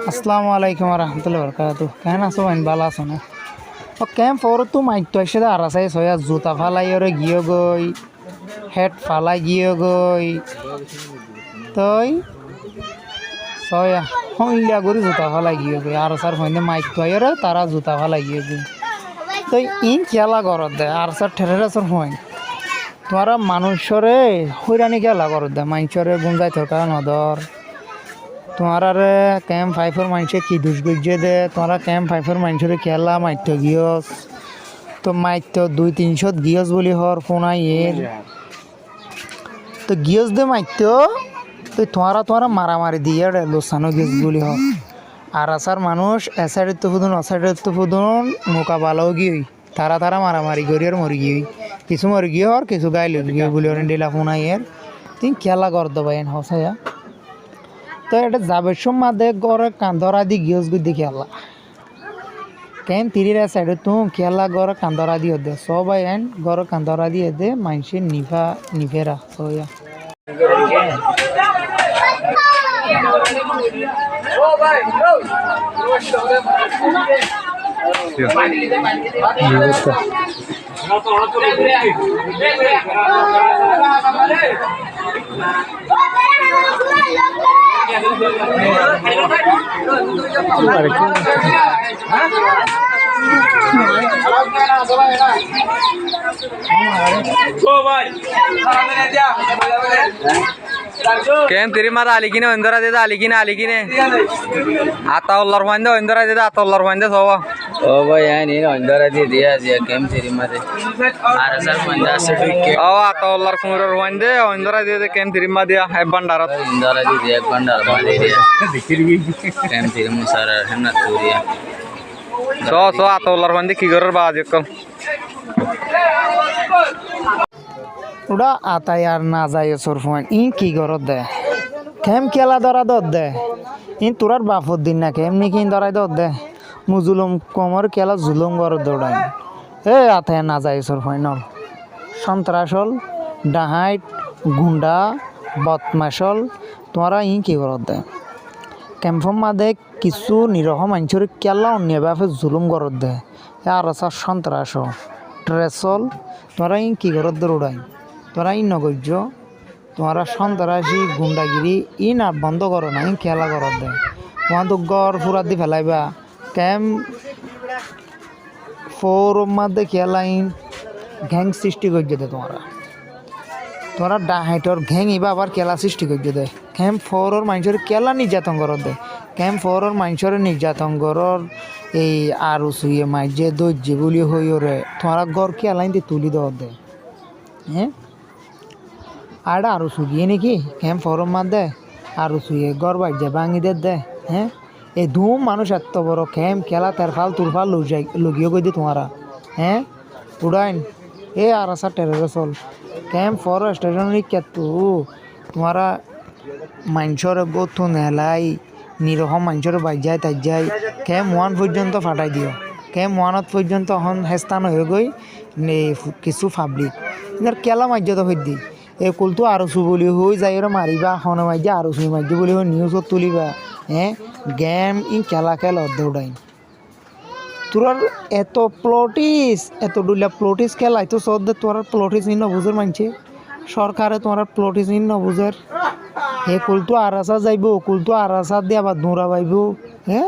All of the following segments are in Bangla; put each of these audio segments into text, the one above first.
আসসালামু আলাইকুম রহমতুল্লাহ বরকাতু। কেন আছো ভাই? ভালো আছো না? ও কেম ফর তো মাইতো এসে আর আছে সয়া জুতা ফালাই ওরে গিয়ে গই হেড ফালাই গিয়ে গই তই সয়া হইলা গরি জুতা ফালাই গিয়ে গই আর স্যার হইনে মাইতো আইরে তারা জুতা ফালাই গিয়ে গই তই ইন খেলা করত দে আর স্যার ঠেরে সর হই তোরা মানুষরে হইরানি খেলা করত দে মানুষরে গুঞ্জাই থাকা নদর তোমার ক্যাম্প ফাইফর মানুষে কি দুষ গজ্জে দে তোমরা ক্যাম্প ফাইফর মানুষের খেলা মাইত গিয়স তো মাইত 200-300 গিয়স বলি হর ফোনাই এর তো গিয়স দে মাইত তো তোমরা মারামারি দিয়ে লোসানো গিয়স বলি হর আর আসার মানুষ এসাইডের তো ফুদুন অসাইডের তো ফুদুন মোকাবেলাও গিয়ে তারা মারামারি করি আর মরি গিয়ে কিছু মরি গিয়ে হর কিছু গাইল গিয়ে বলি হরেন ডিলা ফোনাই এর তুই খেলা কর দেবেন হসাইয়া তো এটা যাবে মাঝে গড়ে কান্দরা দি গিয়স গুদি খেলা কেন তিরির সাইডে তো খেলা গড়ে কান্দরা দিয়ে দে সবাই এন গড়ে কান্দরা দিয়ে দে মানুষে নিভেরা সয়া কেন তেরি মারা আলি কিনে অন্দরা দে আলি কিনে আতা উল্লার ফাইন্দে অন্দরা দে আতা উল্লার ফাইন্দে সব ও ভাই আইনি অন্দরা দিয়ে দিয়া দিয়া কেম তেরি মারে আর স্যার ফাইন্দে আছে কে ও আতা উল্লার কুমুরের ফাইন্দে অন্দরা দে কেম তেরি মা দিয়া হে ভান্ডারত অন্দরা দিয়ে দিয়া ভান্ডার বাঁধে দিয়া কেম তেরি মুসারা হেনা তুরিয়া সো আতা উল্লার ফাইন্দে কি করার বাজ কম ওটা আতাই আর না যায় সর ফোন ই কি করত দে কেম খেলা ধরা দর দে ইন তোরার বাপর দিন না কেম নি কিন ধরাই দর দে মুজুলুম কমর খেলা জুলুম গর দৌড়াই এ আতাই না যায় সর ফোন সন্ত্রাসল ডাহাইট গুন্ডা বদমাসল তোমরা ই কি করত দে ক্যাম্পর মাঝে কিছু নিরহ মানুষের খেলা অন্য বাপে জুলুম করত দে আর সন্ত্রাস ট্রেসল তোমরা ই কি করত দৌড়াই তোরা ই নগর্য তোমরা সন্ত্রাসী গুন্ডাগিরি ই না বন্ধ করো না ই খেলা করত দে তোমার তো গড় ফুরাত দি ফেলাইবা ক্যাম্প ফোর মধ্যে খেলা ই ঘ্যাং সৃষ্টি করছে দে তোমরা ডাহাইটর ঘ্যাং ইবা আবার খেলা সৃষ্টি করছে দে ক্যাম্প ফোরের মানুষের খেলা নির্যাতন করত দে ক্যাম্প ফোরের মানুষের নির্যাতন করর এই আর শুয়ে মাইজে দৈর্য বলি হই ওরে তোমরা গড় খেলা ইন্দি তুলি দেওয়া দে হ্যাঁ আর আরো শুকিয়ে নাকি ক্যাম্প ফরম মার দে আরো শুয়ে গড় বাড়ছে ভাঙি দে হ্যাঁ এই ধুম মানুষ এত বড় ক্যাম্প খেলা তেরফাল তুরফাল লগিয়ে গই দি তোমারা হ্যাঁ উড়াইন এ আর আসা টেরে চল ক্যাম্প ফর স্টেশনারি কেতু তোমারা মানুষের গথু নেলাই নিরহ মানুষের বাজ্যায় তাই যাই ক্যাম্প 1 পর্যন্ত ফাটাই দিও ক্যাম্প 1 পর্যন্ত এখন হেস্তান হয়ে গই কিছু পাবলিক এদের খেলা মার্য তো হই দি এই কুলতো আরো বলি হই যাই ওরা মারিবা হনে মাঝে আরো মাঝে বলি হই নিউজত তুলিবা হ্যাঁ গেম ইন খেলা দৌড়াই তোর এত এত ডুলা প্লটিস খেলাই তো সদ তোর প্লটিস ইন নবুজের মানছে সরকারে তোমার প্লটিস ইন নবুজের হে কুলতো আর আসা যাইব কুলতো আর আসা দিয়ে আবার দৌড়া পাইব হ্যাঁ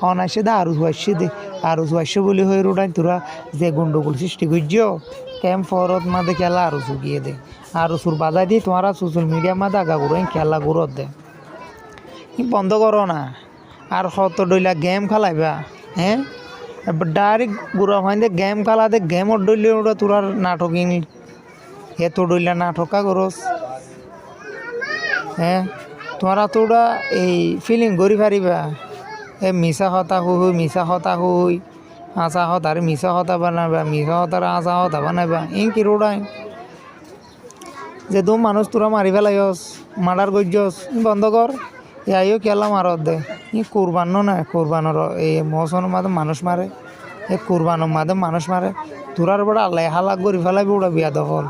হন আসে দে আরো আসছে দে আরো আসছে বলি হই রোডাই তোরা যে গন্ডগোল সৃষ্টি করছ ক্যাম্প ফরত মাঝে খেলা আরো গিয়ে দে আরো সুর বাজাই দিয়ে তোমারা সোশ্যাল মিডিয়ার মাঝে আগা ঘুরো খেলা ঘুরত দে বন্ধ করো না আর কত ডইলা গেম খেলাইবা হ্যাঁ ডাইরেক্ট বুড়া ফাইন্দে গেম খেলা দে গেমর ডইলে ওটা তোরার নাটক হে তো ডইলা নাটকা করস হ্যাঁ তোমরা তো ওটা এই ফিলিং করি পারিবা এ মিশা হতা হুই আশা হতার মিশা হতা বানাবা মিশা হতার আশা হতা বানাবা কি রোডাই যে দু মানুষ তোরা মারি ফেলাইস মার্ডার করছস বন্ধ কর আইও খেলা মারত দে কোরবানো না কোরবানোর এই মৌসুমের মাঝে মানুষ মারে এই কোরবানোর মাঝে মানুষ মারে তোরার বড় আল্লাহ হালাক করি ফেলাইবি ওটা বিয়া দখল